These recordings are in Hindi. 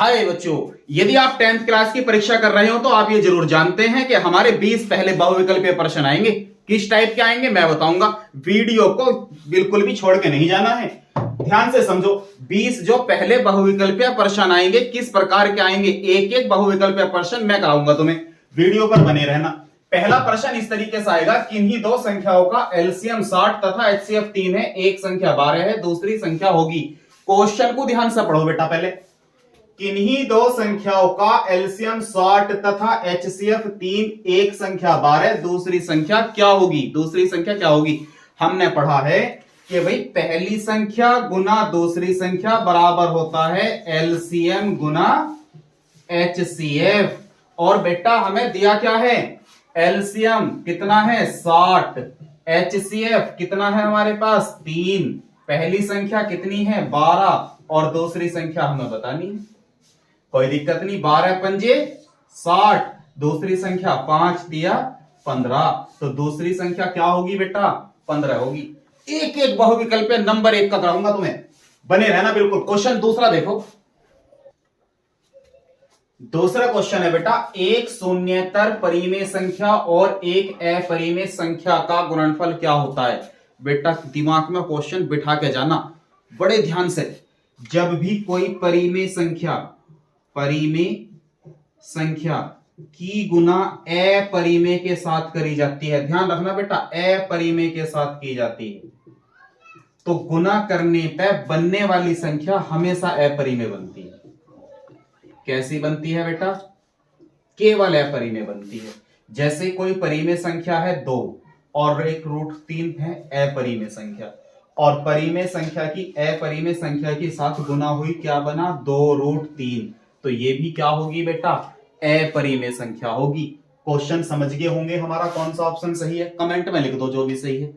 हाय बच्चों, यदि आप 10th क्लास की परीक्षा कर रहे हो तो आप ये जरूर जानते हैं कि हमारे 20 पहले बहुविकल्पीय प्रश्न आएंगे। किस टाइप के आएंगे मैं बताऊंगा। वीडियो को बिल्कुल भी छोड़ के नहीं जाना है, ध्यान से समझो। 20 जो पहले बहुविकल्पीय प्रश्न आएंगे किस प्रकार के आएंगे, एक एक बहुविकल्पीय प्रश्न मैं कराऊंगा तुम्हें, वीडियो पर बने रहना। पहला प्रश्न इस तरीके से आएगा, किन्हीं दो संख्याओं का एलसीएम 60 तथा एचसीएफ 3 है, एक संख्या 12 है, दूसरी संख्या होगी। क्वेश्चन को ध्यान से पढ़ो बेटा। पहले किन्हीं दो संख्याओं का एलसीएम 60 तथा एचसीएफ 3, एक संख्या 12, दूसरी संख्या क्या होगी। दूसरी संख्या क्या होगी, हमने पढ़ा है कि भाई पहली संख्या गुना दूसरी संख्या बराबर होता है एलसीएम गुना एचसीएफ। और बेटा हमें दिया क्या है, एलसीएम कितना है 60, एचसीएफ कितना है हमारे पास 3। पहली संख्या कितनी है 12 और दूसरी संख्या हमें बतानी है, कोई दिक्कत नहीं। 12 पंजे 60, दूसरी संख्या 5 दिया 15, तो दूसरी संख्या क्या होगी बेटा 15 होगी। एक एक बहुविकल्प नंबर 1 का कराऊंगा तुम्हें, बने रहना बिल्कुल। क्वेश्चन दूसरा देखो। दूसरा क्वेश्चन है बेटा, एक शून्येतर परिमेय संख्या और एक अपरिमेय संख्या का गुणनफल क्या होता है। बेटा दिमाग में क्वेश्चन बिठा के जाना बड़े ध्यान से। जब भी कोई परिमेय संख्या की गुना अपरिमेय के साथ करी जाती है, ध्यान रखना बेटा, अपरिमेय के साथ की जाती है, तो गुना करने पे बनने वाली संख्या हमेशा अपरिमेय बनती है। कैसी बनती है बेटा, केवल अपरिमेय बनती है। जैसे कोई परिमेय संख्या है 2 और एक √3 है अपरिमेय संख्या, और परिमेय संख्या की अपरिमेय संख्या के साथ गुना हुई, क्या बना 2√3, तो ये भी क्या होगी बेटा अपरिमेय संख्या होगी। क्वेश्चन समझ गए होंगे हमारा कौन सा ऑप्शन सही है, कमेंट में लिख दो जो भी सही है,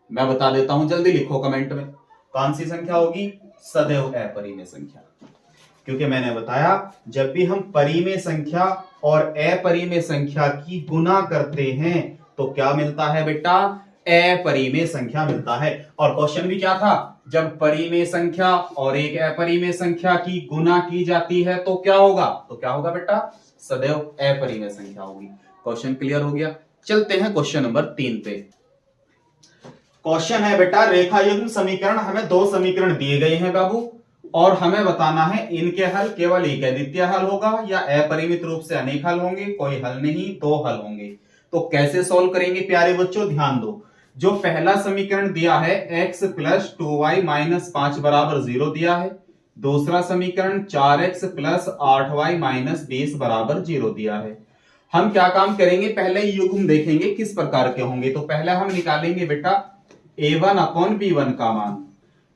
मैं बता देता हूं, जल्दी लिखो कमेंट में। कौन सी संख्या होगी, सदैव अपरिमेय संख्या। क्योंकि मैंने बताया जब भी हम परिमेय संख्या और अपरिमेय संख्या की गुना करते हैं तो क्या मिलता है बेटा, अपरिमेय संख्या मिलता है। और क्वेश्चन भी क्या था, जब परिमेय संख्या और एक अपरिमेय संख्या की गुना की जाती है तो क्या होगा, तो क्या होगा बेटा सदैव अपरिमेय संख्या होगी। क्वेश्चन क्लियर हो गया। चलते हैं क्वेश्चन नंबर 3 पे। क्वेश्चन है बेटा, रेखा युग्म समीकरण, हमें 2 समीकरण दिए गए हैं बाबू, और हमें बताना है इनके हल केवल एक अद्वितीय हल होगा या अपरिमित रूप से अनेक हल होंगे, कोई हल नहीं 2 हल होंगे। तो कैसे सॉल्व करेंगे प्यारे बच्चों, ध्यान दो। जो पहला समीकरण दिया है x + 2y - 5 = 0 दिया है, दूसरा समीकरण 4x + 8y - 20 = 0 दिया है। हम क्या काम करेंगे, पहले युग्म देखेंगे किस प्रकार के होंगे। तो पहले हम निकालेंगे बेटा a1/b1 का मान।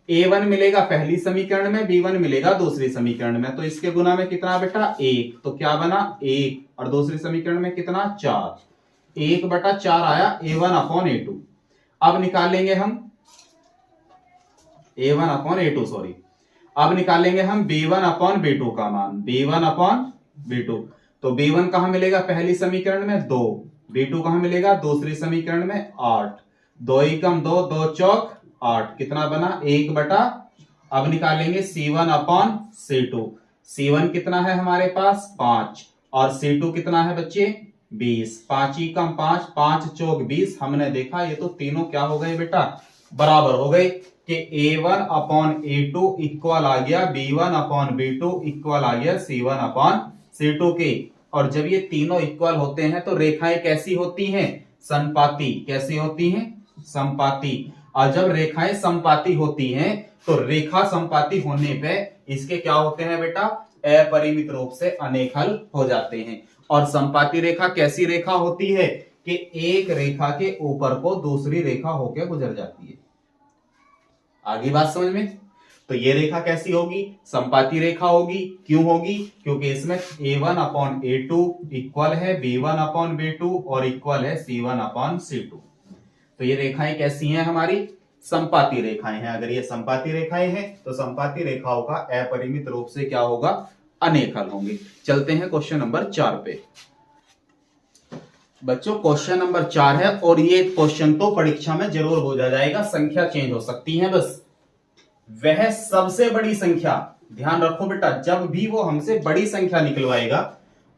a1 मिलेगा पहली समीकरण में, b1 मिलेगा दूसरी समीकरण में, तो इसके गुना में कितना बेटा 1, तो क्या बना 1, और दूसरी समीकरण में कितना 4, 1/4 आया a1/a2। अब निकालेंगे हम a1/a2 सॉरी, अब निकालेंगे हम b1/b2 का मान, b1/b2। तो b1 कहां मिलेगा पहली समीकरण में 2, b2 कहां मिलेगा दूसरी समीकरण में 8, 2 × 2 2 चौक 8, कितना बना 1/। अब निकालेंगे c1/c2, c1 कितना है हमारे पास 5, और c2 कितना है बच्चे 20, 5 × 5 5 चौक 20। हमने देखा ये तो तीनों क्या हो गए बेटा बराबर हो गए, कि a1/a2 इक्वल आ गया b1/b2 इक्वल आ गया c1/c2 के। और जब ये तीनों इक्वल होते हैं तो रेखाएं कैसी होती हैं, समपाती। कैसी होती हैं, समपाती। और जब रेखाएं समपाती होती हैं तो रेखा समपाती होने पे इसके क्या होते हैं बेटा अपरिमित रूप से अनेक हल हो जाते हैं। और समपाती रेखा कैसी रेखा होती है, कि एक रेखा के ऊपर को दूसरी रेखा होकर गुजर जाती है। आगे बात समझ में। तो ये रेखा कैसी होगी, समपाती रेखा होगी। क्यों होगी, क्योंकि इसमें a1/a2 इक्वल है b1/b2 और इक्वल है c1/c2। तो ये रेखाएं कैसी हैं हमारी, समपाती रेखाएं हैं। अगर ये समपाती रेखाएं हैं तो समपाती रेखाओं का अपरिमित रूप से क्या होगा, अनेक हल होंगे। चलते हैं क्वेश्चन नंबर 4 पे। बच्चों क्वेश्चन नंबर 4 है, और ये क्वेश्चन तो परीक्षा में जरूर पूछा जाएगा, संख्या चेंज हो सकती है बस। वह सबसे बड़ी संख्या ध्यान रखो बेटा, जब भी वो हमसे बड़ी संख्या निकलवाएगा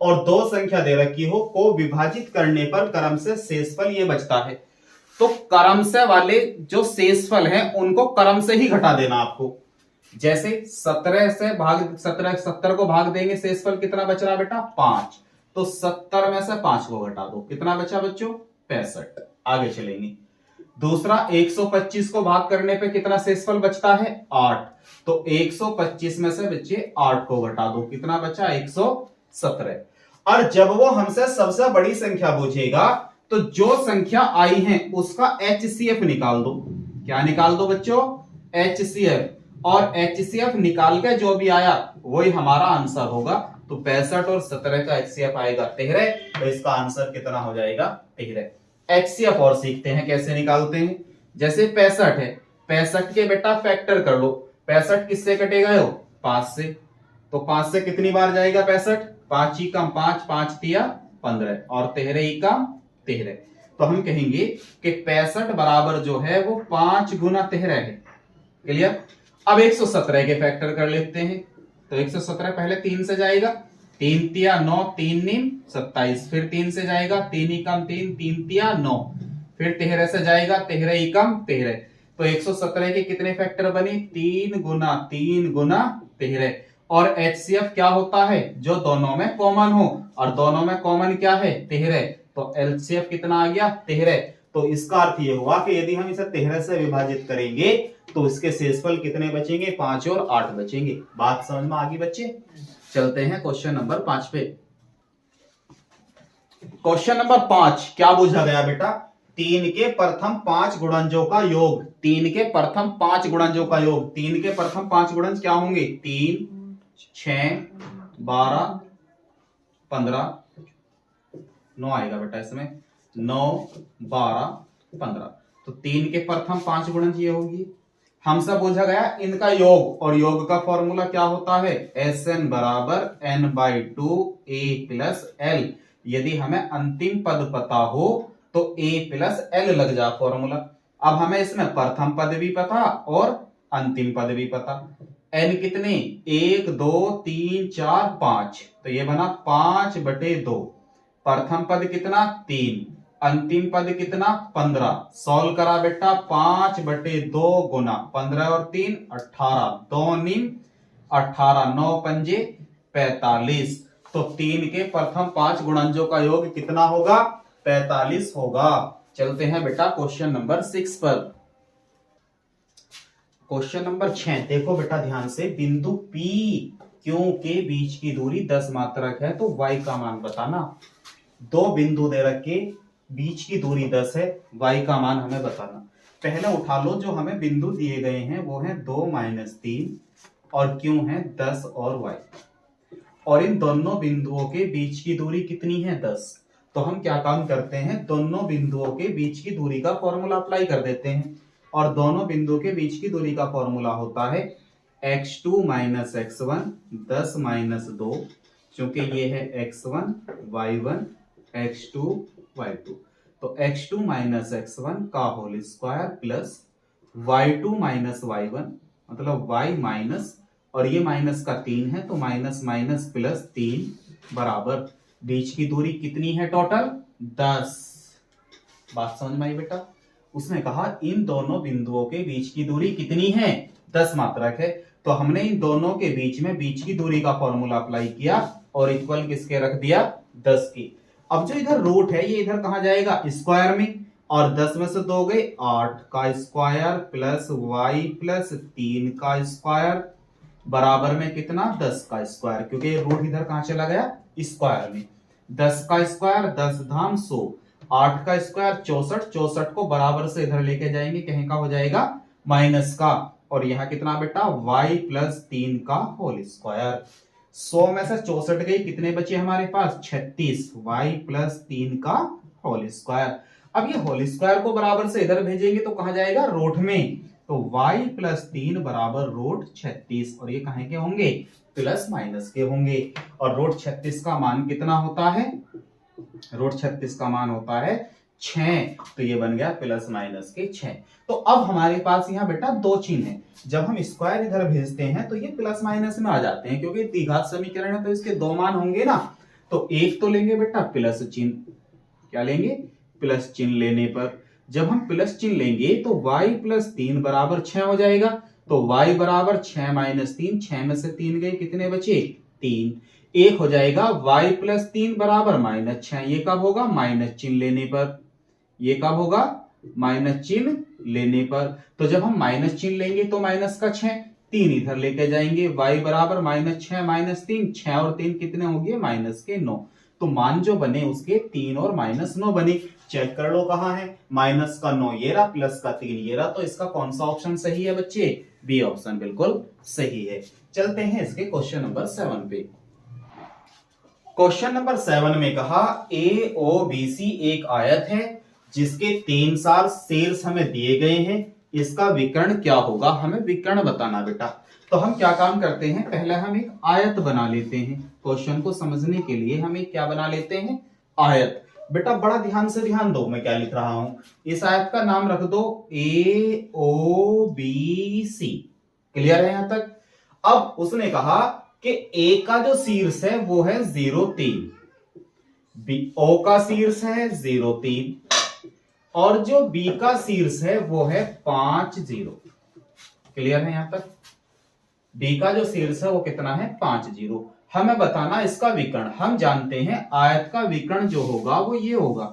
और दो संख्या दे रखी हो को विभाजित करने पर क्रमशः शेषफल ये बचता है, तो क्रमशः वाले जो शेषफल हैं उनको क्रम से ही घटा देना आपको। जैसे 17 से भाग 17 को भाग देंगे, शेषफल कितना बच रहा बेटा 5, तो 70 में से 5 को घटा दो, कितना बचा बच्चों 65। आगे चलेंगे। दूसरा 125 को भाग करने पे कितना शेषफल बचता है 8, तो 125 में से बच्चे 8 को घटा दो, कितना बचा 117। और जब वो हमसे सबसे बड़ी संख्या पूछेगा तो जो संख्या आई है उसका HCF निकाल दो। क्या निकाल दो बच्चों HCF, और HCF निकाल के जो भी आया वही हमारा आंसर होगा। तो 65 और 17 का HCF आएगा 13, तो इसका आंसर कितना हो जाएगा 13। HCF और सीखते हैं कैसे निकालते हैं। जैसे 65 है, 65 के बेटा फैक्टर कर लो। 65 किससे कटेगा यो 5 से, तो 5 से कितनी बार जाएगा 65, 5 ही कम 5, 5 तिया 15 और 13 ही कम 13। तो हम कहेंगे कि 65 बराबर जो है वो 5 गुना 13 है। क्लियर। अब 117 के फैक्टर कर लेते हैं, तो 117 पहले 3 से जाएगा, 3 तिया 9, 3 नीम 27, फिर 3 से जाएगा, 3 ही कम 3, 3 तिया 9, फिर 13 से जाएगा, 13 ही कम 13। तो 117 के कितने फैक्टर बने 3 गुना 3 गुना 13। और HCF क्या होता है जो दोनों में कॉमन हो, और दोनों में कॉमन क्या है 13, तो LCF कितना आ गया 13। तो इसका अर्थ ये हुआ कि यदि हम इसे 13 से विभाजित करेंगे तो इसके शेषफल कितने बचेंगे 5 और 8 बचेंगे। बात समझ में आ गई बच्चे। चलते हैं क्वेश्चन नंबर 5 पे। क्वेश्चन नंबर 5 क्या पूछा गया बेटा, 3 के प्रथम 5 गुणनजों का योग। 3 के प्रथम 5 गुणनजों का योग। 3 के प्रथम 5 गुणज क्या होंगे 3, 6, 12, 15, 9 आएगा बेटा इसमें, 9, 12, 15। तो 3 के प्रथम 5 गुणज ये होगी। हमसे पूछा गया इनका योग, और योग का फॉर्मूला क्या होता है Sn बराबर n/2 a प्लस l। यदि हमें अंतिम पद पता हो तो a प्लस l लग जा फॉर्मूला। अब हमें इसमें प्रथम पद भी पता और अंतिम पद भी पता। n कितने 1 2 3 4 5, तो ये बना 5/2। प्रथम पद कितना 3, अंतिम पद कितना 15। सॉल्व करा बेटा 5/2 गुना 15 और 3 18, 2 नीम 18, 9 पंजे 45। तो 3 के प्रथम 5 गुणनजों का योग कितना होगा 45 होगा। चलते हैं बेटा क्वेश्चन नंबर 6 पर। क्वेश्चन नंबर 6 देखो बेटा ध्यान से, बिंदु P Q के बीच की दूरी 10 मात्रक है तो y का मान बताना। दो बिंदु दे रखे, बीच की दूरी 10 है, y का मान हमें बताना। पहले उठा लो जो हमें बिंदु दिए गए हैं वो है 2 - 3 और Q है 10 और y, और इन दोनों बिंदुओं के बीच की दूरी कितनी है 10। तो हम क्या काम करते हैं, दोनों बिंदुओं के बीच की दूरी का फॉर्मूला अप्लाई कर देते हैं, और दोनों बिंदुओं के बीच की दूरी का फॉर्मूला होता है x2 - x1 10 - 2, क्योंकि ये है x1 y1 x2 y2, तो x2 - x1 का whole square plus y2 - y1 मतलब y माइनस, और ये माइनस का 3 है तो माइनस माइनस प्लस 3 बराबर बीच की दूरी कितनी है टोटल 10। बात समझ में आई बेटा। उसने कहा इन दोनों बिंदुओं के बीच की दूरी कितनी है 10 मात्रक है, तो हमने इन दोनों के बीच में बीच की दूरी का फॉर्मूला अप्लाई किया और इक्वल किसके रख दिया 10 की। अब जो इधर रूट है ये इधर कहां जाएगा स्क्वायर में, और 10 में से 2 गए 8 का स्क्वायर प्लस y प्लस 3 का स्क्वायर बराबर में कितना 10 का स्क्वायर, क्योंकि रूट इधर कहां चला गया स्क्वायर में। 10 का स्क्वायर 10 धाम 100, 8 का स्क्वायर 64, 64 को बराबर से इधर लेके जाएंगे, कहीं का हो जाएगा माइनस का, और यहाँ कितना बेटा y प्लस 3 का होल स्क्वायर। 100 में से 64 गई, कितने बचे हमारे पास 36, y प्लस 3 का होल स्क्वायर। अब ये होल स्क्वायर को बराबर से इधर भेजेंगे तो कहां जाएगा रूट में, तो y प्लस 3 बराबर रूट 36, और ये कहां के होंगे प्लस माइनस के होंगे। और रूट 36 का मान कितना होता है, रूट 36 का मान होता है 6, तो ये बन गया प्लस माइनस के 6। तो अब हमारे पास यहाँ बेटा दो चिन्ह है, जब हम स्क्वायर इधर भेजते हैं तो ये प्लस माइनस में आ जाते हैं, क्योंकि द्विघात समीकरण है तो इसके दो मान होंगे ना। तो एक तो लेंगे बेटा प्लस चिन्ह, क्या लेंगे, प्लस चिन्ह लेने पर जब हम प्लस चिन्ह लेंगे तो y प्लस 3 बराबर 6 हो जाएगा। तो y बराबर 6 माइनस 3, 6 में से 3 गए, कितने बचे 3, एक हो जाएगा y प्लस 3 बराबर माइनस 6। ये कब होगा, माइनस चिन्ह लेने पर, ये कब होगा, माइनस चिन्ह लेने पर। तो जब हम माइनस चिन्ह लेंगे तो माइनस का 6, 3 इधर लेके जाएंगे, y बराबर माइनस 6 माइनस 3, 6 और 3 कितने होंगे, माइनस के 9। तो मान जो बने उसके 3 और माइनस 9 बने। चेक कर लो कहां है, माइनस का 9 ये रहा, प्लस का 3 ये रहा। तो इसका कौन सा ऑप्शन सही है बच्चे, बी ऑप्शन बिल्कुल सही है। चलते हैं इसके क्वेश्चन नंबर 7 पे। क्वेश्चन नंबर 7 में कहा AOBC एक आयत है जिसके 3 शीर्ष हमें दिए गए हैं, इसका विकर्ण क्या होगा, हमें विकर्ण बताना बेटा। तो हम क्या काम करते हैं, पहले हम एक आयत बना लेते हैं। क्वेश्चन को समझने के लिए हम एक क्या बना लेते हैं, आयत। बेटा बड़ा ध्यान से ध्यान दो, मैं क्या लिख रहा हूं। इस आयत का नाम रख दो AOBC। क्लियर है यहां तक। अब उसने कहा कि A का जो शीर्ष है वो है 0 3, O का शीर्ष है 0 3, और जो B का शीर्ष है वो है 5 0। क्लियर है यहां तक। B का जो शीर्ष है वो कितना है, 5 0। हमें बताना इसका विकर्ण। हम जानते हैं आयत का विकर्ण जो होगा वो ये होगा।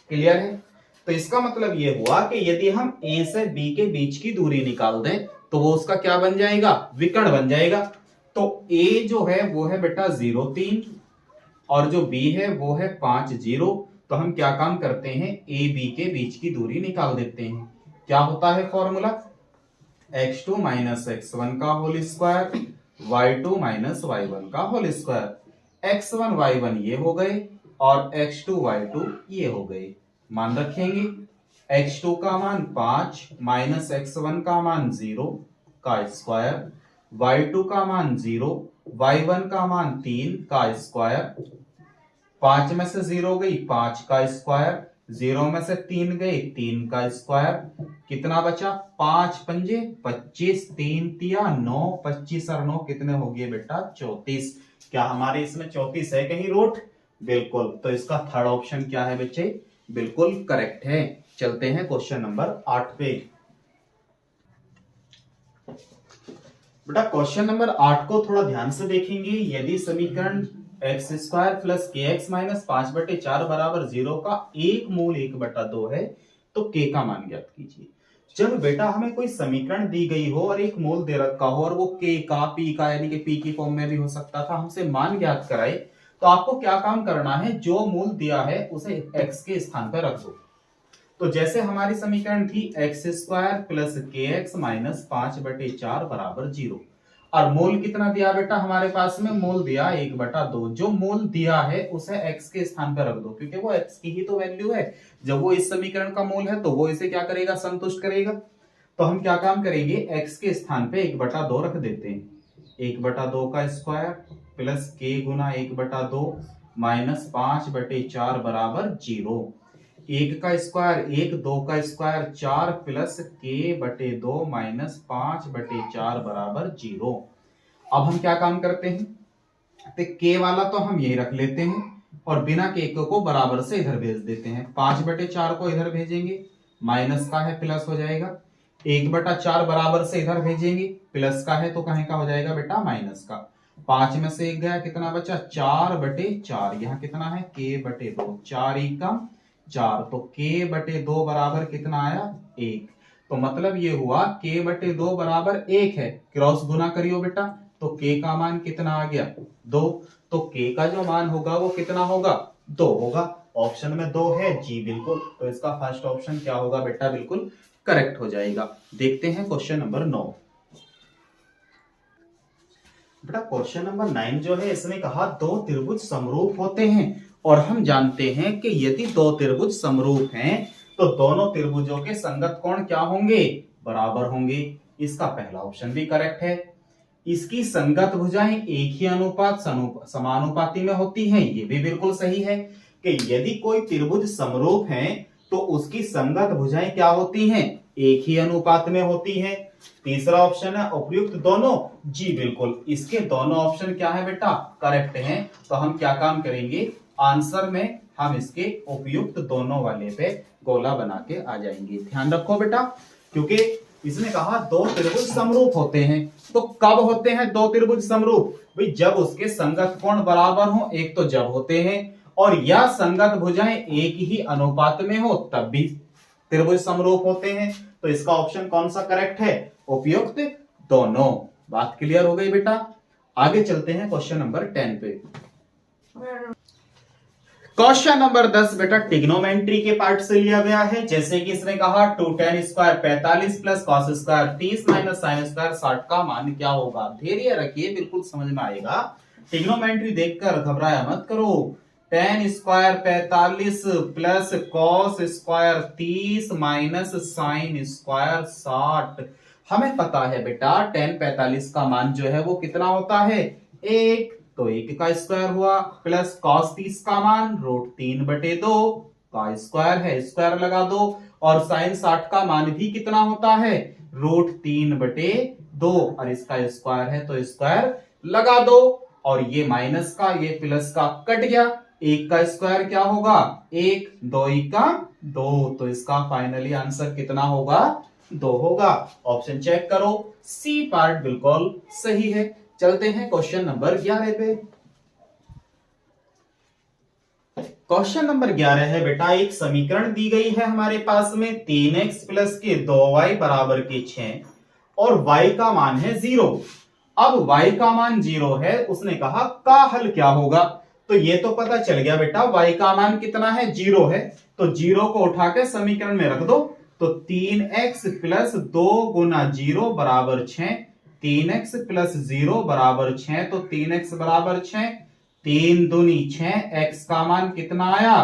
क्लियर है। तो इसका मतलब ये हुआ कि यदि हम A से B के बीच की दूरी निकाल दें तो वो उसका क्या बन जाएगा, विकर्ण बन जाएगा। तो A जो है वो है बेटा 0 3 और जो B है वो है 5 0। तो हम क्या काम करते हैं, A B के बीच की दूरी निकाल देते हैं। क्या होता है फॉर्मूला, x2 माइनस x1 का whole square, y2 minus y1 का होल स्क्वायर। x1 y1 ये हो गए और x2 y2 ये हो गए। मान रखेंगे x2 का मान 5 माइनस x1 का मान 0 का स्क्वायर, y2 का मान 0, y1 का मान 3 का स्क्वायर। 5 में से 0 गई, 5 का स्क्वायर, 0 में से 3 गए, 3 का स्क्वायर। कितना बचा, 5 पंजे 25, 3 तिया 9, 25 और 9 कितने हो गए बेटा 34। क्या हमारे इसमें 34 है कहीं रूट, बिल्कुल। तो इसका थर्ड ऑप्शन क्या है बच्चे, बिल्कुल करेक्ट है। चलते हैं क्वेश्चन नंबर 8 पे। बेटा क्वेश्चन नंबर 8 को थोड़ा ध्यान से देखेंगे। यदि समीकरण एक्स स्क्वायर प्लस के एक्स माइनस 5/4 बराबर 0 का एक मूल 1/2 है तो के का मान ज्ञात कीजिए। जब बेटा हमें कोई समीकरण दी गई हो और एक मूल दे रखा हो और वो के का पी का यानी कि पी की फॉर्म में भी हो सकता था, हमसे मान ज्ञात कराए, तो आपको क्या काम करना है, जो मूल दिया है उसे एक्स के स्थान पर रख दो। तो जैसे हमारी समीकरण थी एक्स स्क्वायर प्लस के एक्स माइनस 5/4 बराबर 0, और मूल कितना दिया बेटा हमारे पास में, मूल दिया 1/2। जो मूल दिया है उसे x के स्थान पर रख दो, क्योंकि वो x की ही तो वैल्यू है। जब वो इस समीकरण का मूल है तो वो इसे क्या करेगा, संतुष्ट करेगा। तो हम क्या काम करेंगे, x के स्थान पे 1/2 रख देते हैं। 1/2 का स्क्वायर प्लस k गुना 1/2 माइनस 5/4 बराबर 0। 1 का स्क्वायर 1, 2 का स्क्वायर 4 प्लस k/2 माइनस 5/4 बराबर 0। अब हम क्या काम करते हैं, तो k वाला तो हम यही रख लेते हैं और बिना k को बराबर से इधर भेज देते हैं। 5/4 को इधर भेजेंगे, माइनस का है प्लस हो जाएगा। 1/4 बराबर से इधर भेजेंगे, प्लस का है तो कहीं का हो जाएगा बेटा माइनस का। 5 में से 1 गया, कितना बचा 4/4। यहाँ कितना है k/2, 4 एकम 4, तो k/2 बराबर कितना आया 1। तो मतलब ये हुआ k/2 बराबर 1 है। क्रॉस गुना करियो बेटा, तो k का मान कितना आ गया 2। तो k का जो मान होगा वो कितना होगा 2 होगा। ऑप्शन में 2 है जी बिल्कुल। तो इसका फर्स्ट ऑप्शन क्या होगा बेटा, बिल्कुल करेक्ट हो जाएगा। देखते हैं क्वेश्चन नंबर 9। बेटा क्वेश्चन नंबर 9 जो है इसने कहा दो त्रिभुज समरूप होते हैं और हम जानते हैं कि यदि दो त्रिभुज समरूप हैं तो दोनों त्रिभुजों के संगत कोण क्या होंगे, बराबर होंगे। इसका पहला ऑप्शन भी करेक्ट है। इसकी संगत भुजाएं एक ही अनुपात समानुपाती में होती हैं, ये भी बिल्कुल सही है। कि यदि कोई त्रिभुज समरूप है तो उसकी संगत भुजाएं क्या होती हैं, एक ही अनुपात में होती हैं। तीसरा ऑप्शन है उपयुक्त दोनों, जी बिल्कुल, इसके दोनों ऑप्शन क्या है बेटा, करेक्ट हैं। तो हम क्या काम करेंगे, आंसर में हम इसके उपयुक्त दोनों वाले पे गोला बना के आ जाएंगे। ध्यान रखो बेटा, क्योंकि इसने कहा दो त्रिभुज समरूप होते हैं, तो कब होते हैं दो त्रिभुज समरूप, भाई जब उसके संगत कोण बराबर हो, एक तो जब होते हैं, और या संगत भुजाएं एक ही अनुपात में हो तब भी त्रिभुज समरूप होते हैं। तो इसका ऑप्शन कौन सा करेक्ट है, उपयुक्त दोनों। बात क्लियर हो गई बेटा। आगे चलते हैं क्वेश्चन नंबर 10 पे। क्वेश्चन नंबर 10 बेटा ट्रिग्नोमेट्री के पार्ट से लिया गया है। जैसे कि इसने कहा 2 tan square 45 plus cos square 30 minus sin square 60 का मान क्या होगा। धैर्य रखिए, बिल्कुल समझ में आएगा। ट्रिग्नोमेट्री देखकर घबराया मत करो। tan square 45 plus cos square 30 minus sin square 60। हमें पता है बेटा tan 45 का मान जो है वो कितना होता है, 1, तो 1 का स्क्वायर हुआ, प्लस cos 30 का मान √3/2 का स्क्वायर है, स्क्वायर लगा दो, और sin 60 का मान भी कितना होता है, √3/2, और इसका स्क्वायर है तो स्क्वायर लगा दो, और ये माइनस का ये प्लस का कट गया, 1 का स्क्वायर क्या होगा, 1, 2 का 2, तो इसका फाइनली आंसर कितना होगा, 2 होगा। ऑप्शन चेक करो, सी पार्ट बिल्कुल सही है। चलते हैं क्वेश्चन नंबर 11 पे। क्वेश्चन नंबर 11 है बेटा, एक समीकरण दी गई है हमारे पास में 3x प्लस के 2y बराबर के 6 और y का मान है 0। अब y का मान 0 है, उसने कहा का हल क्या होगा। तो ये तो पता चल गया बेटा, y का मान कितना है, 0 है, तो 0 को उठा के समीकरण में रख दो, तो 3x प्लस 2 गुना 0 बराबर 6, 3x प्लस 0 बराबर 6, तो 3x बराबर 6, 3 दूनी 6, x का मान कितना आया,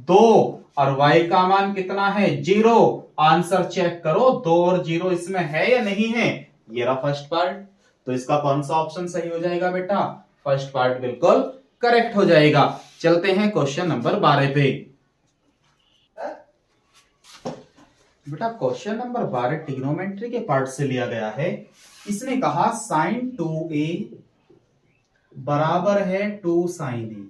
2, और y का मान कितना है, 0। आंसर चेक करो, 2 और 0 इसमें है या नहीं है, ये रहा फर्स्ट पार्ट। तो इसका कौन सा ऑप्शन सही हो जाएगा बेटा, फर्स्ट पार्ट बिल्कुल करेक्ट हो जाएगा। चलते हैं क्वेश्चन नंबर 12 पे। बेटा क्वेश्चन नंबर 12 ट्रिग्नोमेट्री के पार्ट से लिया गया है। इसने कहा sin 2a बराबर है 2 sin a,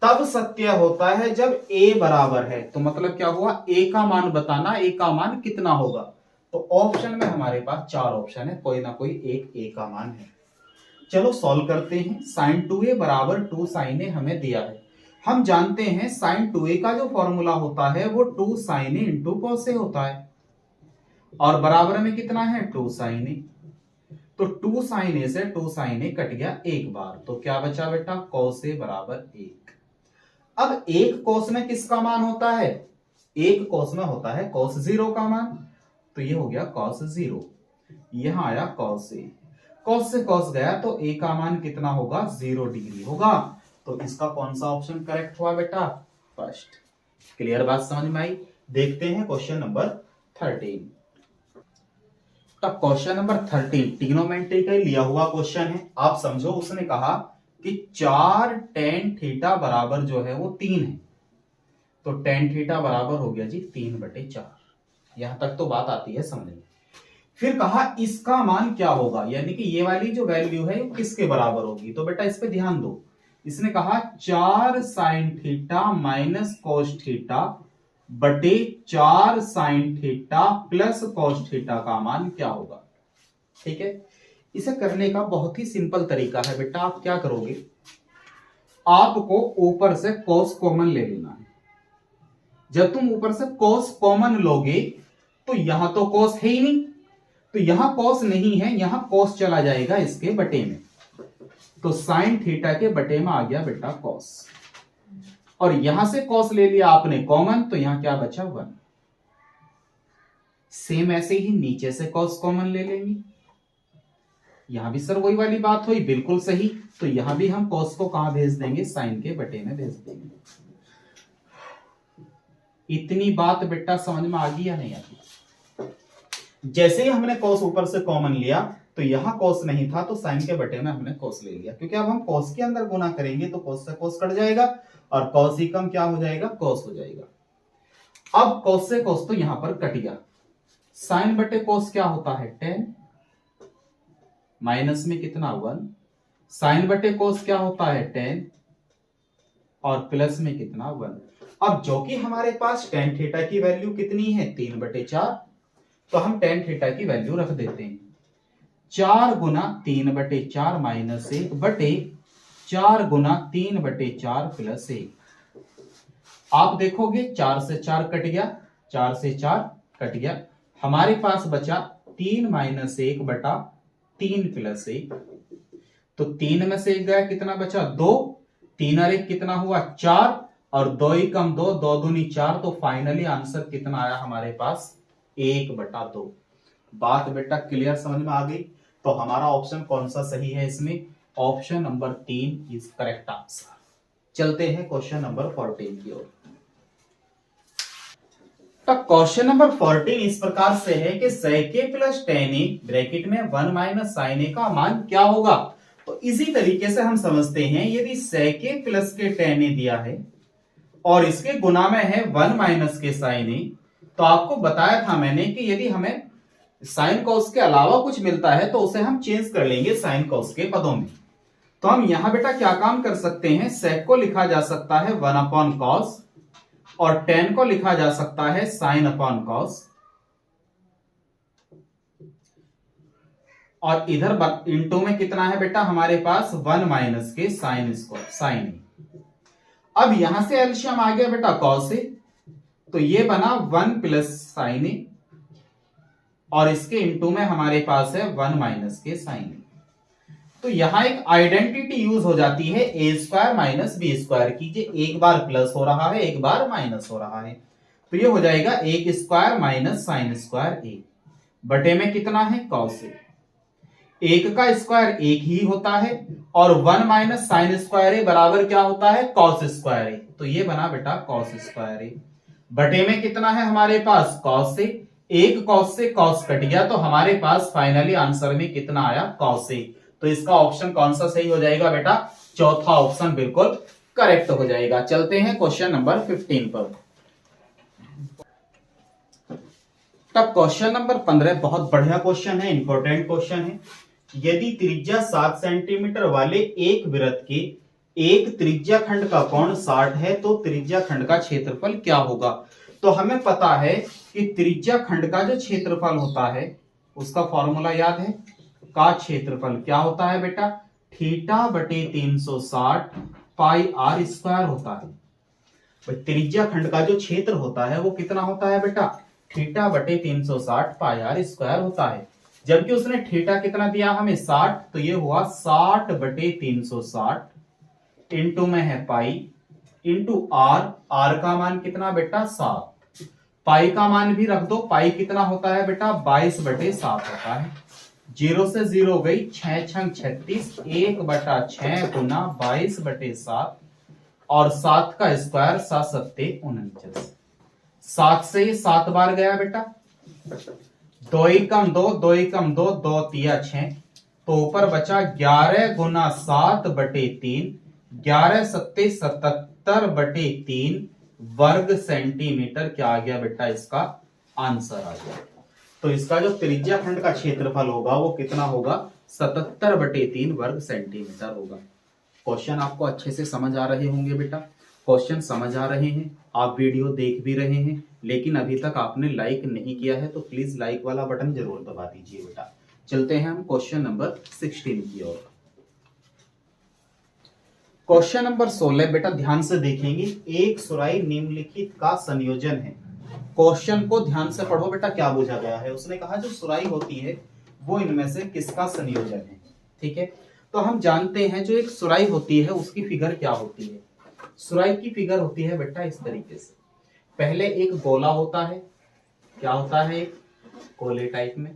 तब सत्य होता है जब a बराबर है। तो मतलब क्या हुआ, a का मान बताना, a का मान कितना होगा। तो ऑप्शन में हमारे पास 4 ऑप्शन है, कोई ना कोई एक a का मान है। चलो सॉल्व करते हैं। sin 2a बराबर 2 sin a हमें दिया है। हम जानते हैं sin 2a का जो फॉर्मूला होता है वो 2 sin a into cos a होता है, और बराबर में कितना है, 2 sin a। तो 2 sin a से 2 sin a कट गया एक बार, तो क्या बचा बेटा, cos a बराबर 1। अब एक cos में किसका मान होता है, एक cos में होता है cos 0 का मान, तो ये हो गया cos 0, यहां आया cos a, cos से cos गया तो a का मान कितना होगा, 0 डिग्री होगा। तो इसका कौन सा ऑप्शन करेक्ट हुआ बेटा, फर्स्ट। क्लियर बात समझ में आई। देखते हैं question number 13। Question number 13 trigonometry का लिया हुआ क्वेश्चन है। आप समझो, उसने कहा कि 4 tan थीटा बराबर जो है वो 3 है, तो tan थीटा बराबर हो गया जी 3/4। यहां तक तो बात आती है समझ में। फिर कहा इसका मान क्या होगा, यानी कि ये वाली जो वैल्यू है वो किसके बराबर होगी। तो बेटा इस पे ध्यान दो, इसने कहा 4 sin theta minus cos theta बटे 4 sin theta plus cos theta का मान क्या होगा। ठीक है, इसे करने का बहुत ही सिंपल तरीका है बेटा। आप क्या करोगे, आपको ऊपर से cos कॉमन ले लेना है। जब तुम ऊपर से cos कॉमन लोगे तो यहां तो cos है ही नहीं, तो यहां cos नहीं है, यहां cos चला जाएगा इसके बटे में, तो sin थीटा के बटे में आ गया बेटा cos, और यहां से cos ले लिया आपने कॉमन, तो यहां क्या बचा 1। सेम ऐसे ही नीचे से cos कॉमन ले लेंगे, यहां भी सर वही वाली बात हुई, बिल्कुल सही। तो यहां भी हम cos को कहां भेज देंगे, sin के बटे में भेज देंगे। इतनी बात बेटा समझ में आ गई या नहीं आ गई। जैसे ही हमने cos ऊपर से कॉमन लिया तो यहां कॉस नहीं था तो साइन के बटे में हमने कॉस ले लिया, क्योंकि अब हम कॉस के अंदर गुना करेंगे तो कॉस से कॉस कट जाएगा और कॉस ही कम क्या हो जाएगा, कॉस हो जाएगा। अब कॉस से कॉस तो यहां पर कट गया, साइन बटे कॉस क्या होता है 10, माइनस में कितना 1, साइन बटे कॉस क्या होता है 10 और प्लस में कितना 1। अब जो कि हमारे पास tan थीटा की वैल्यू कितनी है 3/4, तो हम tan थीटा की वैल्यू रख देते हैं 4 गुना 3/4 माइनस 1 बटे 4 गुना 3/4 प्लस 1। आप देखोगे 4 से 4 कट गया, 4 से 4 कट गया, हमारे पास बचा 3 माइनस 1 बटा 3 प्लस 1। तो 3 में से 1 गया, कितना बचा 2, 3 और 1 कितना हुआ 4 और 2 ही कम 2, 2 दूनी 4, तो फाइनली आंसर कितना आया हमारे पास 1/2। बात बेटा क्लियर समझ में आ गई। तो हमारा ऑप्शन कौन सा सही है इसमें, option number 3 is correct answer. चलते हैं क्वेश्चन नंबर 14 की ओर। तो क्वेश्चन नंबर 14 इस प्रकार से है कि sec a plus tan a bracket में 1 माइनस sin a का मान क्या होगा। तो इसी तरीके से हम समझते हैं, यदि sec a प्लस के tan a दिया है और इसके गुना में है 1 माइनस के sin a, तो आपको बताया था मैंने कि यदि हमें साइन कॉस के अलावा कुछ मिलता है तो उसे हम चेंज कर लेंगे साइन कॉस के पदों में। तो हम यहां बेटा क्या काम कर सकते हैं, sec को लिखा जा सकता है 1/cos और tan को लिखा जा सकता है sin/cos, और इधर इंटू में कितना है बेटा हमारे पास 1 माइनस के sin स्क्वायर sin। अब यहां से एलसीएम आ गया बेटा cos a, तो ये बना 1 प्लस sin a और इसके इंटू में हमारे पास है 1 माइनस के sin a। तो यहां एक आइडेंटिटी यूज हो जाती है ए स्क्वायर माइनस बी स्क्वायर की, एक बार प्लस हो रहा है एक बार माइनस हो रहा है, तो ये हो जाएगा 1 स्क्वायर माइनस साइन स्क्वायर ए बटे में कितना है cos a। 1 का स्क्वायर 1 ही होता है और 1 माइनस साइन स्क्वायर ए बराबर क्या होता है cos स्क्वायर ए, तो ये बना बेटा cos स्क्वायर ए बटे में कितना है हमारे पास cos a। 1 cos से cos कट गया, तो हमारे पास फाइनली आंसर में कितना आया cos a। तो इसका ऑप्शन कौन सा सही हो जाएगा बेटा, चौथा ऑप्शन बिल्कुल करेक्ट हो जाएगा। चलते हैं क्वेश्चन नंबर 15 पर। तब क्वेश्चन नंबर 15 बहुत बढ़िया क्वेश्चन है, इंपॉर्टेंट क्वेश्चन है। यदि त्रिज्या 7 सेंटीमीटर वाले एक वृत्त के एक त्रिज्या खंड का कोण 60 है तो त्रिज्या खंड का क्षेत्रफल क्या होगा। तो हमें पता है कि त्रिज्या खंड का जो क्षेत्रफल होता है उसका फॉर्मूला याद है, का क्षेत्रफल क्या होता है बेटा थीटा बटे 360 पाई आर स्क्वायर होता है। त्रिज्या खंड का जो क्षेत्र होता है वो कितना होता है बेटा थीटा बटे 360 पाई आर स्क्वायर होता है, जबकि उसने थीटा कितना दिया हमें 60, तो ये हुआ 60 बटे 360 इंटू में है पाई इंटू आर, आर का मान कितना बेटा 7, पाई का मान भी रख दो, पाई कितना होता है बेटा 22 बटे 7 होता है। 0 से 0 गई, 6 छंग 36, 1/6 गुना 22 बटे 7 और 7 का स्क्वायर 7 सत्ते 49। 7 से 7 बार गया बेटा, 2 ही कम 2, 2 ही कम 2, 2 तिया 6, तो ऊपर बचा 11 गुना 7 बटे 3, 11 सत्ते 77 बटे 3 वर्ग सेंटीमीटर क्या आ गया बेटा इसका आंसर आ गया। तो इसका जो त्रिज्या खंड का क्षेत्रफल होगा वो कितना होगा 77 बटे 3 वर्ग सेंटीमीटर होगा। क्वेश्चन आपको अच्छे से समझ आ रहे होंगे बेटा, क्वेश्चन समझ आ रहे हैं, आप वीडियो देख भी रहे हैं, लेकिन अभी तक आपने लाइक नहीं किया है तो प्लीज लाइक वाला बटन जरूर दबा दीजिए बेटा। चलते हैं हम क्वेश्चन नंबर 16 की ओर। क्वेश्चन नंबर 16 बेटा ध्यान से देखेंगे, एक सुराई निम्नलिखित का संयोजन है। क्वेश्चन को ध्यान से पढ़ो बेटा, क्या पूछा गया है। उसने कहा जो सुराई होती है वो इनमें से किसका संयोजन है। ठीक है, तो हम जानते हैं जो एक सुराई होती है उसकी फिगर क्या होती है। सुराई की फिगर होती है बेटा इस तरीके से, पहले एक गोला होता है, क्या होता है एक गोले टाइप में,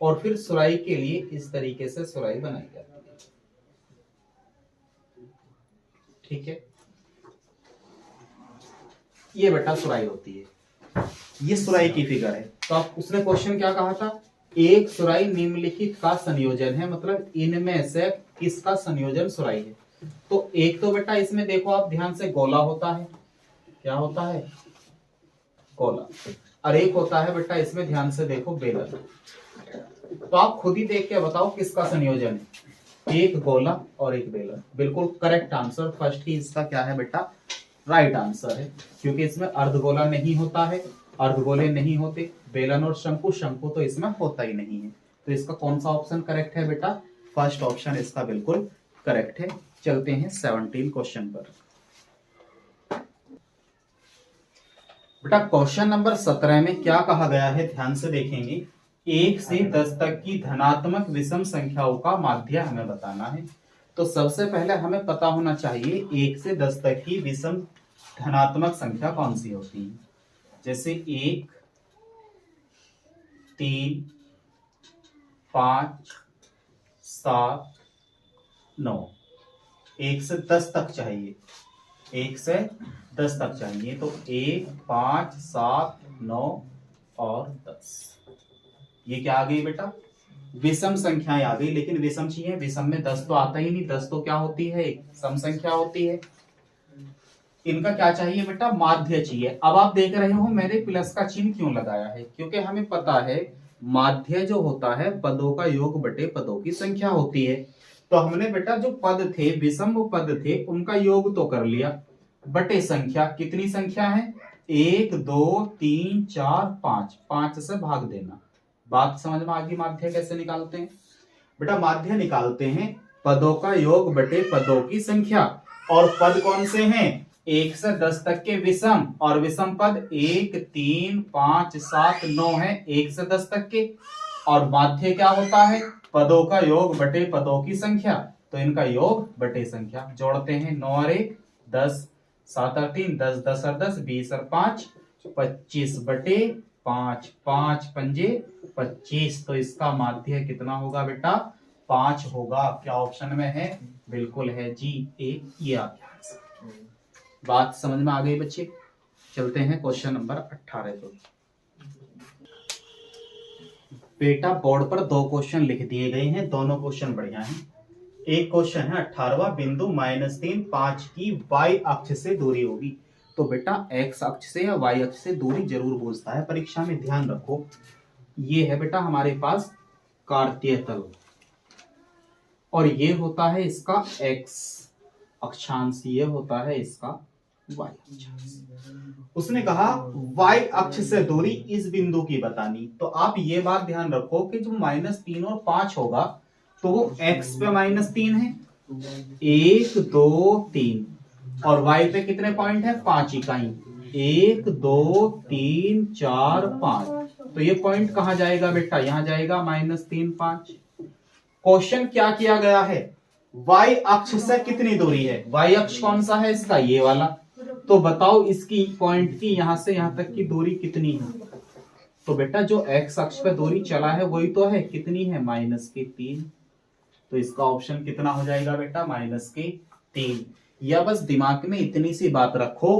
और फिर सुराई के लिए इस तरीके से सुराई बनाई जाती है। ठीक है, ये बेटा सुराई होती है, ये सुराई की फिगर है। तो अब उसने क्वेश्चन क्या कहा था एक सुराई निम्नलिखित का संयोजन है, मतलब इनमें से किसका संयोजन सुराई है। तो एक तो बेटा इसमें देखो आप ध्यान से, गोला होता है, क्या होता है, गोला। और एक होता है बेटा इसमें ध्यान से देखो, बेलन। तो आप खुद ही देख के बताओ किसका संयोजन है, एक गोला और एक बेलन। बिल्कुल करेक्ट आंसर, फर्स्ट ही इसका क्या है बेटा, राइट आंसर है, क्योंकि इसमें अर्धगोला नहीं होता है, अर्धगोले नहीं होते, बेलन और शंकु, शंकु तो इसमें होता ही नहीं है। तो इसका कौन सा ऑप्शन करेक्ट है बेटा, फर्स्ट ऑप्शन इसका बिल्कुल करेक्ट है। चलते हैं 17 क्वेश्चन पर। बेटा क्वेश्चन नंबर 17 में क्या कहा गया है, ध्यान से देखेंगे। 1 से 10 तक की धनात्मक विषम संख्याओं का माध्य हमें बताना है। तो सबसे पहले हमें पता होना चाहिए 1 से 10 तक की विषम धनात्मक संख्या कौन सी होती है। जैसे 1, 3, 5, 7, 9। 1 से 10 तक चाहिए, 1 से 10 तक चाहिए। तो 1, 5, 7, 9 और 10, ये क्या आ गई बेटा, विषम संख्याएं आ गई। लेकिन विषम चाहिए, विषम में 10 तो आता ही नहीं, 10 तो क्या होती है, एक सम संख्या होती है। इनका क्या चाहिए बेटा, माध्य चाहिए। अब आप देख रहे हो मैंने प्लस का चिन्ह क्यों लगाया है, क्योंकि हमें पता है माध्य जो होता है पदों का योग बटे पदों की संख्या होती है। तो हमने बेटा जो पद थे, विषम पद थे, उनका योग तो कर लिया, बटे संख्या, कितनी संख्या है, 1, 2, 3, 4, 5, 5 से भाग देना। बात समझ में आ गई, माध्य कैसे निकालते हैं बेटा, माध्य निकालते हैं पदों का योग बटे पदों की संख्या। और पद कौन से हैं, 1 से 10 तक के विषम, और विषम पद 1, 3, 5, 7, 9 है 1 से 10 तक के। और माध्य क्या होता है, पदों का योग बटे पदों की संख्या। तो इनका योग बटे संख्या जोड़ते हैं, 9 और 1 10, 7 और 3 10, 10 और 10 20 और 5 25 बटे 5, 5 पंजे 25। तो इसका माध्य कितना होगा बेटा, 5 होगा। क्या ऑप्शन में है, बिल्कुल है जी, ए, ये आ गया। बात समझ में आ गई बच्चे। चलते हैं क्वेश्चन नंबर 18 पर। बेटा बोर्ड पर 2 क्वेश्चन लिख दिए गए हैं, दोनों क्वेश्चन बढ़िया हैं। एक क्वेश्चन है 18वां, बिंदु -3, 5 की y अक्ष से दूरी होगी। तो बेटा x अक्ष से या y अक्ष से दूरी जरूर पूछता है परीक्षा में, ध्यान रखो। ये है बेटा हमारे पास कार्तीय तल, और ये होता है इसका x अक्षांश, ये होता है इसका y अक्षांश। उसने कहा y अक्ष से दूरी इस बिंदु की बतानी। तो आप ये बात ध्यान रखो कि जो -3 और 5 होगा तो वो x पे -3 है, 1 2 3, और y पे कितने पॉइंट है, 5 इकाई, 1 2 3 4 5। तो ये पॉइंट कहां जाएगा बेटा, यहां जाएगा -3 5। क्वेश्चन क्या किया गया है, y अक्ष से कितनी दूरी है, y अक्ष कौन सा है इसका, ये वाला। तो बताओ इसकी पॉइंट की यहां से यहां तक की दूरी कितनी है। तो बेटा जो x अक्ष पे दूरी चला है वही तो है, कितनी है, -3। तो इसका ऑप्शन कितना हो जाएगा बेटा, -3। या बस दिमाग में इतनी सी बात रखो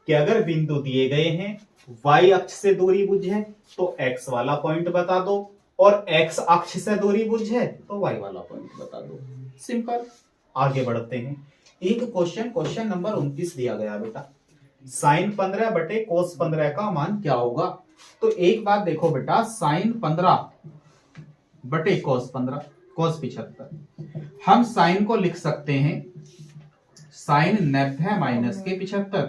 कि अगर बिंदु दिए गए हैं, y अक्ष से दूरी बुझे तो x वाला पॉइंट बता दो, और x अक्ष से दूरी बुझे तो y वाला पॉइंट बता दो। सिंपल। आगे बढ़ते हैं। एक क्वेश्चन नंबर 29 दिया गया बेटा, sin 15 बटे cos 15 का मान क्या होगा। तो एक बात देखो बेटा, sin 15 बटे cos 15, cos 75, हम sin को लिख सकते हैं sin 90 माइनस के 75,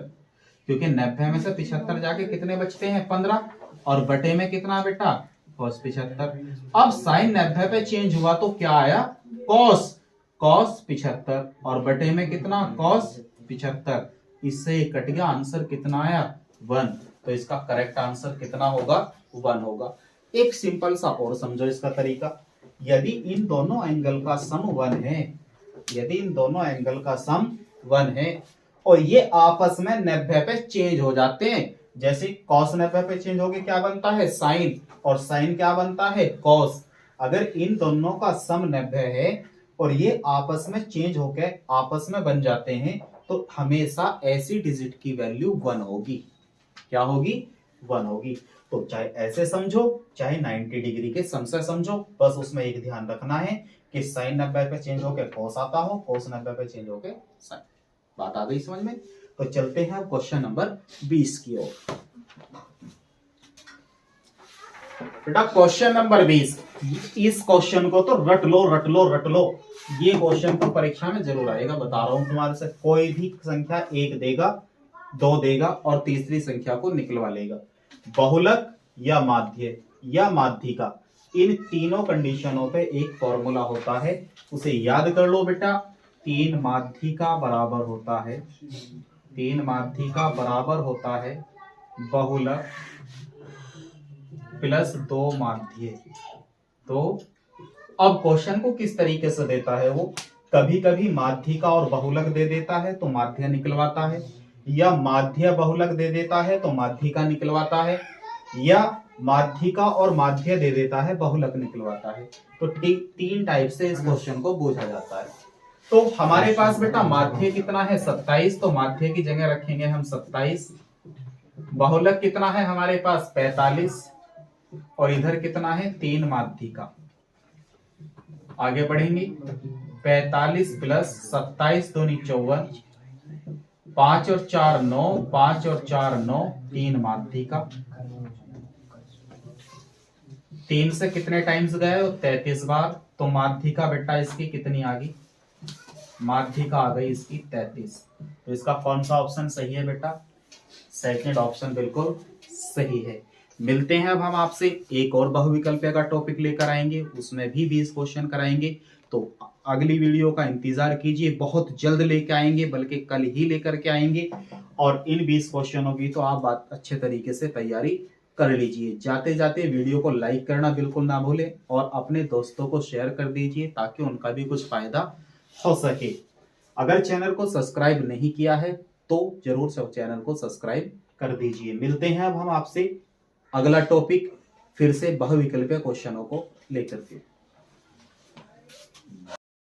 क्योंकि 90 में से 75 जाके कितने बचते हैं, 15, और बटे में कितना बेटा, cos 75। अब sin 90 पे चेंज हुआ तो क्या आया, cos 75, और बटे में कितना, cos 75। इससे कट गया, आंसर कितना आया, 1। तो इसका करेक्ट आंसर कितना होगा, 1 होगा। एक सिंपल सा और समझो इसका तरीका। यदि इन दोनों एंगल का सम 1 है, यदि इन दोनों एंगल का सम 1 है और ये आपस में 90 पे चेंज हो जाते हैं, जैसे cos 90 पे चेंज होके क्या बनता है, sin, और sin क्या बनता है, cos। अगर इन दोनों का सम 90 है और ये आपस में चेंज होके आपस में बन जाते हैं, तो हमेशा ऐसी डिजिट की वैल्यू 1 होगी। क्या होगी, 1 होगी। तो चाहे ऐसे समझो चाहे 90 डिग्री के सम से समझो, बस उसमें एक ध्यान रखना है कि साइन 90 पे चेंज होके कॉस आता हो, कॉस 90 पे चेंज होके साइन। बात आ गई समझ में? तो चलते हैं अब क्वेश्चन नंबर 20 की ओर। बेटा क्वेश्चन नंबर 20, इस क्वेश्चन को तो रट लो रट लो रट लो। ये क्वेश्चन तो परीक्षा में जरूर आएगा, बता रहा हूं तुम्हारे से। कोई भी संख्या 1 देगा, 2 देगा और तीसरी संख्या को निकलवा लेगा। बहुलक या माध्य या माध्यिका, इन तीनों कंडीशनों पे एक फॉर्मूला होता है, उसे याद कर लो बेटा। 3 माध्यिका बराबर होता है, 3 माध्यिका बराबर होता है बहुलक प्लस 2 माध्य। तो अब क्वेश्चन को किस तरीके से देता है वो, कभी कभी माध्यिका और बहुलक दे देता है तो माध्य निकलवाता है, या माध्य बहुलक दे देता है तो माध्यिका निकलवाता है, या माध्यिका और माध्य दे देता है बहुलक निकलवाता है। तो 3 टाइप से इस क्वेश्चन को पूछा जाता है। तो हमारे पास बेटा माध्य कितना है 27, तो माध्य की जगह रखेंगे हम 27। बहुलक कितना है हमारे पास 45, और इधर कितना है 3 माध्यिका। आगे बढ़ेंगे, 45 प्लस 27 दूनी 54, 5 और 4 9, 5 और 4 9, 3 माध्यिका। 3 से कितने टाइम्स गए 33 बार, तो माध्यिका बेटा इसकी कितनी आ गई, माध्यिका आ गई इसकी 33। तो इसका कौन सा ऑप्शन सही है बेटा, सेकंड ऑप्शन बिल्कुल सही है। मिलते हैं अब हम आपसे एक और बहुविकल्पीय का टॉपिक लेकर आएंगे, उसमें भी 20 क्वेश्चन कराएंगे। तो अगली वीडियो का इंतजार कीजिए, बहुत जल्द लेके आएंगे, बल्कि कल ही लेकर के आएंगे। और इन 20 क्वेश्चनों की तो आप बात अच्छे तरीके से तैयारी कर लीजिए। जाते जाते वीडियो को लाइक करना बिल्कुल ना भूलें और अपने दोस्तों को शेयर कर दीजिए ताकि उनका भी कुछ फायदा हो सके। अगर चैनल को सब्सक्राइब नहीं किया है तो जरूर सब चैनल को सब्सक्राइब कर दीजिए। मिलते हैं अब हम आपसे अगला टॉपिक फिर से बहुविकल्पीय क्वेश्चनों को लेकर के।